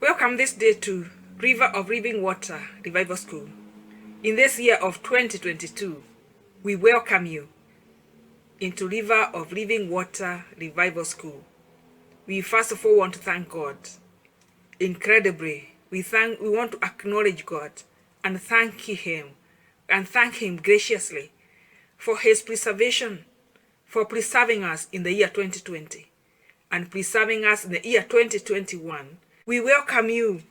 Welcome this day to River of Living Water Revival School. In this year of 2022, we welcome you into River of Living Water Revival School. We first of all want to thank God. Incredibly, we want to acknowledge God and thank Him graciously for His preservation, for preserving us in the year 2020 and preserving us in the year 2021. We welcome you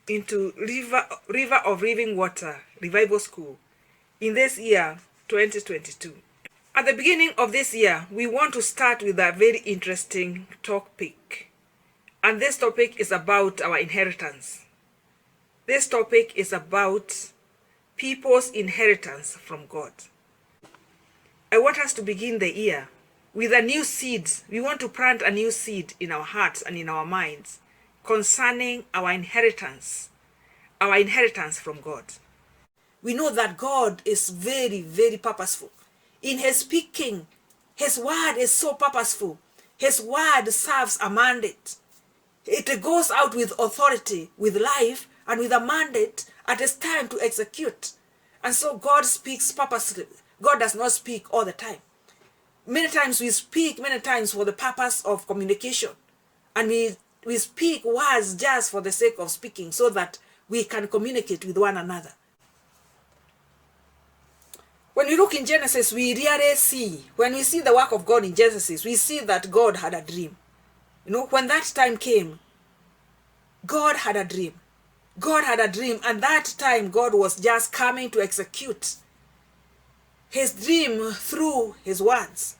into River of Living Water Revival School in this year 2022. At the beginning of this year, we want to start with a very interesting topic. And this topic is about our inheritance. This topic is about people's inheritance from God. I want us to begin the year with a new seed. We want to plant a new seed in our hearts and in our minds concerning our inheritance from God. We know that God is very, very purposeful. In His speaking, His word is so purposeful. His word serves a mandate. It goes out with authority, with life, and with a mandate at its time to execute. And so God speaks purposely. God does not speak all the time. Many times we speak, many times for the purpose of communication. And we speak words just for the sake of speaking so that we can communicate with one another. When we look in Genesis, we really see, when we see the work of God in Genesis, we see that God had a dream. When that time came, God had a dream. God had a dream, and that time God was just coming to execute His dream through His words.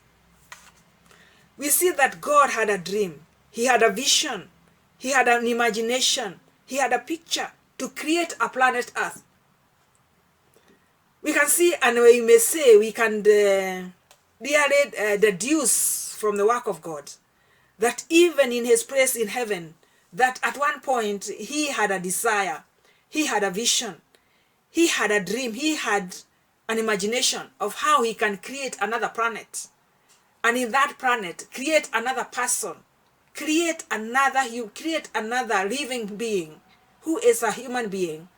We see that God had a dream. He had a vision. He had an imagination. He had a picture to create a planet Earth. We can see, and we may say, we can really deduce from the work of God that even in His place in heaven, that at one point He had a desire, He had a vision, He had a dream, He had an imagination of how He can create another planet. And in that planet, create another person, create another living being who is a human being,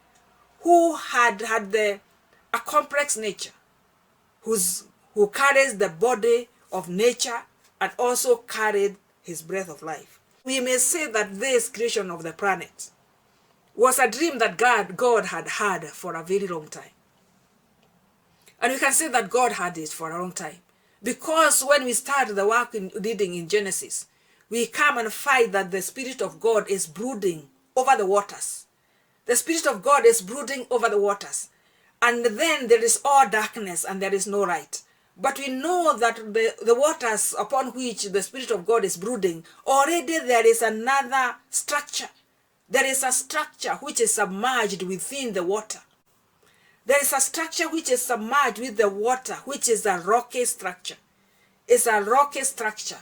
who had a complex nature, who carries the body of nature and also carried His breath of life. We may say that this creation of the planet was a dream that God had had for a very long time. And we can say that God had it for a long time. Because when we start the work reading in Genesis, we come and find that the Spirit of God is brooding over the waters. The Spirit of God is brooding over the waters. And then there is all darkness and there is no light. But we know that the waters upon which the Spirit of God is brooding, already there is another structure. There is a structure which is submerged within the water. There is a structure which is submerged with the water, which is a rocky structure. It's a rocky structure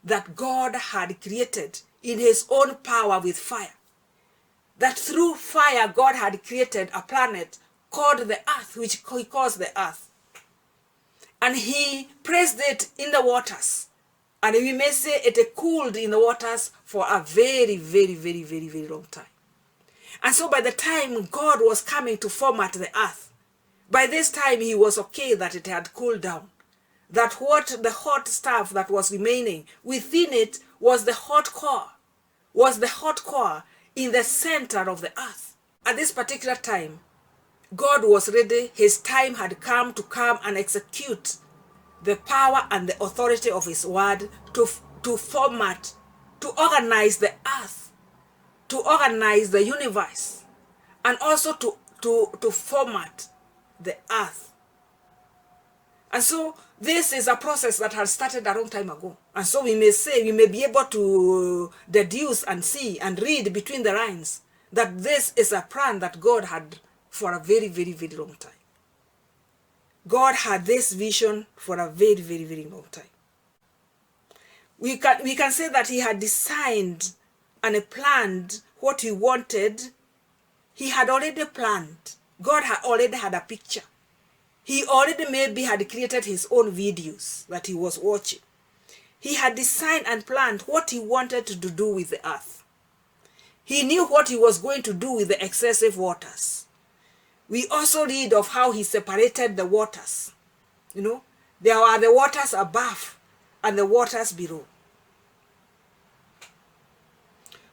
that God had created in His own power with fire. That through fire, God had created a planet called the earth, which He calls the earth. And He placed it in the waters. And we may say it cooled in the waters for a very, very, very, very, very long time. And so by the time God was coming to format the earth, by this time He was okay that it had cooled down. That what the hot stuff that was remaining within it was the hot core, in the center of the earth. At this particular time, God was ready. His time had come to come and execute the power and the authority of His word to format, to organize the earth, to organize the universe, and also to format the earth. And so this is a process that has started a long time ago. And so we may be able to deduce and see and read between the lines that this is a plan that God had for a very, very, very long time. God had this vision for a very, very, very long time. We can say that He had designed and planned what He wanted. He had already planned. God had already had a picture. He already maybe had created His own videos that He was watching. He had designed and planned what He wanted to do with the earth. He knew what he was going to do with the excessive waters. We also read of how he separated the waters. You know, there are the waters above and the waters below.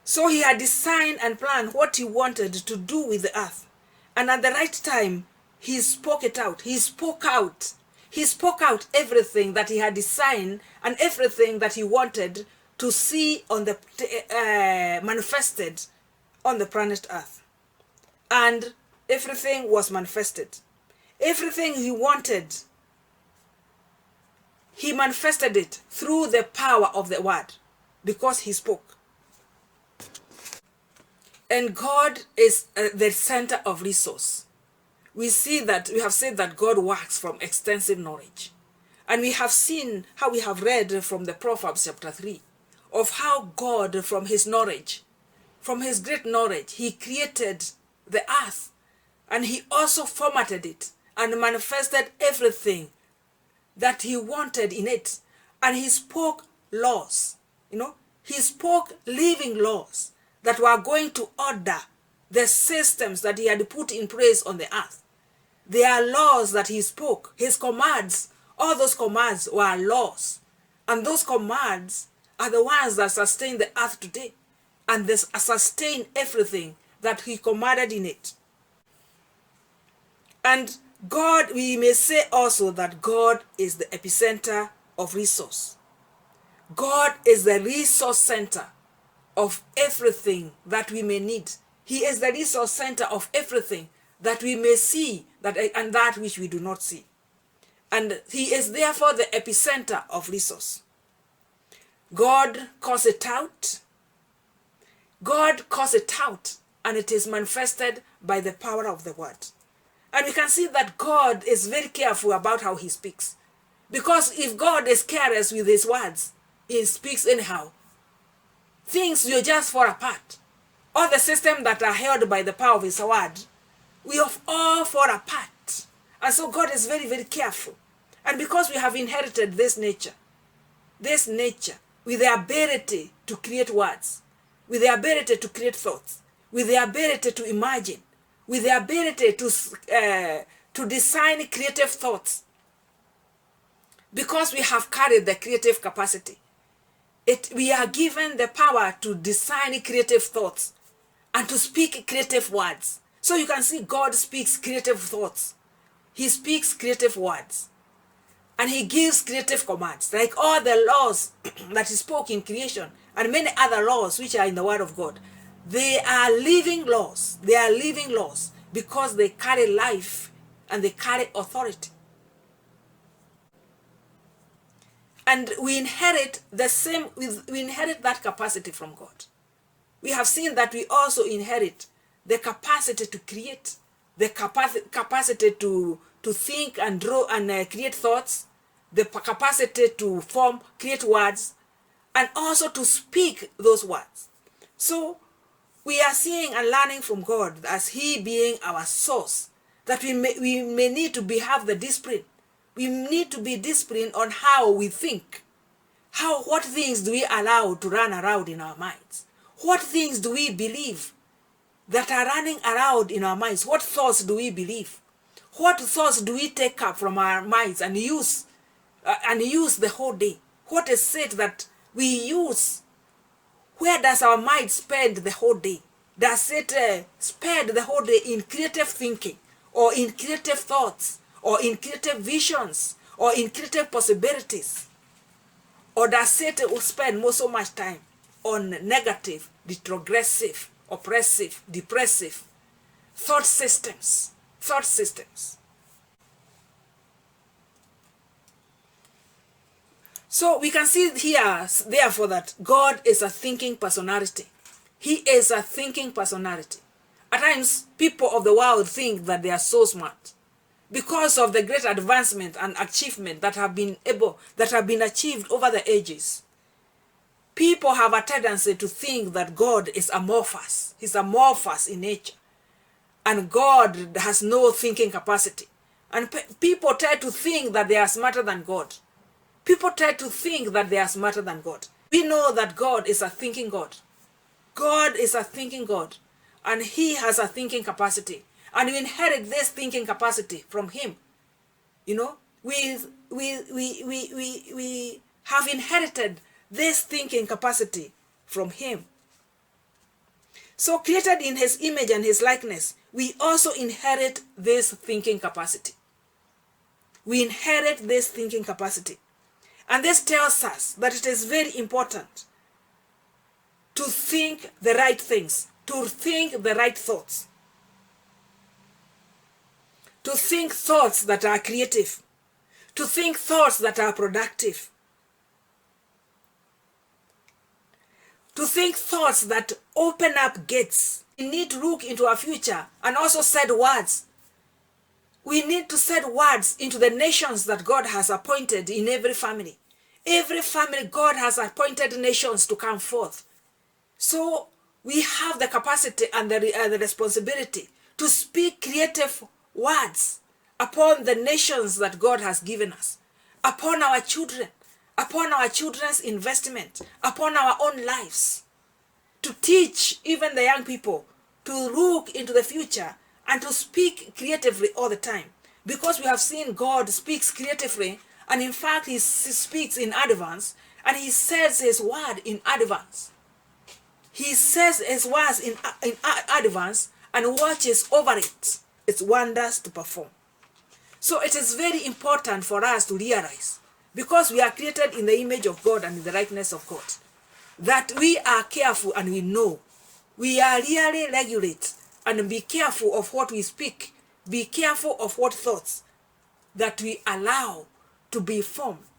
So he had designed and planned what he wanted to do with the earth. And at the right time, he spoke it out. He spoke out. He spoke out everything that he had designed and everything that he wanted to see on the manifested on the planet Earth. And everything was manifested. Everything he wanted, he manifested it through the power of the word, because he spoke. And God is the center of resource. We have said that God works from extensive knowledge. And we have seen how we have read from the Proverbs chapter 3 of how God, from his knowledge, from his great knowledge, he created the earth, and he also formatted it and manifested everything that he wanted in it. And he spoke laws, he spoke living laws that were going to order the systems that he had put in place on the earth. They are laws that he spoke, his commands. All those commands were laws. And those commands are the ones that sustain the earth today. And they sustain everything that he commanded in it. And God, we may say also that God is the epicenter of resource. God is the resource center of everything that we may need. He is the resource center of everything that we may see and that which we do not see. And he is therefore the epicenter of resource. God calls it out. God calls it out, and it is manifested by the power of the word. And we can see that God is very careful about how he speaks. Because if God is careless with his words, he speaks anyhow. Things will just fall apart. All the systems that are held by the power of his word will all fall apart. And so God is very, very careful. And because we have inherited this nature with the ability to create words, with the ability to create thoughts, with the ability to imagine, with the ability to design creative thoughts, because we have carried the creative capacity, we are given the power to design creative thoughts and to speak creative words. So you can see God speaks creative thoughts. He speaks creative words. And he gives creative commands, like all the laws that he spoke in creation and many other laws which are in the word of God. They are living laws. They are living laws because they carry life and they carry authority. And we inherit we inherit that capacity from God. We have seen that we also inherit the capacity to create, the capacity to think and draw and create thoughts, the capacity to create words, and also to speak those words. So we are seeing and learning from God as he being our source, that we may need to have the discipline. We need to be disciplined on how we think. What things do we allow to run around in our minds? What things do we believe that are running around in our minds? What thoughts do we believe? What thoughts do we take up from our minds and use the whole day? What is said that we use? Where does our mind spend the whole day? Does it spend the whole day in creative thinking, or in creative thoughts, or in creative visions, or in creative possibilities? Or does it spend so much time on negative, retrogressive, oppressive, depressive thought systems? So we can see here, therefore, that God is a thinking personality. He is a thinking personality. At times, people of the world think that they are so smart because of the great advancement and achievement that have been achieved over the ages. People have a tendency to think that God is amorphous. He's amorphous in nature. And God has no thinking capacity. And people try to think that they are smarter than God. People try to think that they are smarter than God. We know that God is a thinking God. God is a thinking God, and he has a thinking capacity, and we inherit this thinking capacity from him. You know, we have inherited this thinking capacity from him. So created in his image and his likeness, we also inherit this thinking capacity. We inherit this thinking capacity. And this tells us that it is very important to think the right things, to think the right thoughts, to think thoughts that are creative, to think thoughts that are productive, to think thoughts that open up gates. We need to look into our future and also set words. We need to set words into the nations that God has appointed in every family. Every family, God has appointed nations to come forth. So we have the capacity and the responsibility to speak creative words upon the nations that God has given us, upon our children, upon our children's investment, upon our own lives, to teach even the young people to look into the future and to speak creatively all the time. Because we have seen God speaks creatively, and in fact he speaks in advance, and he says his word in advance. He says his words in advance and watches over its wonders to perform. So it is very important for us to realize, because we are created in the image of God and in the likeness of God, that we are careful and we know. We are really regulate and be careful of what we speak. Be careful of what thoughts that we allow to be formed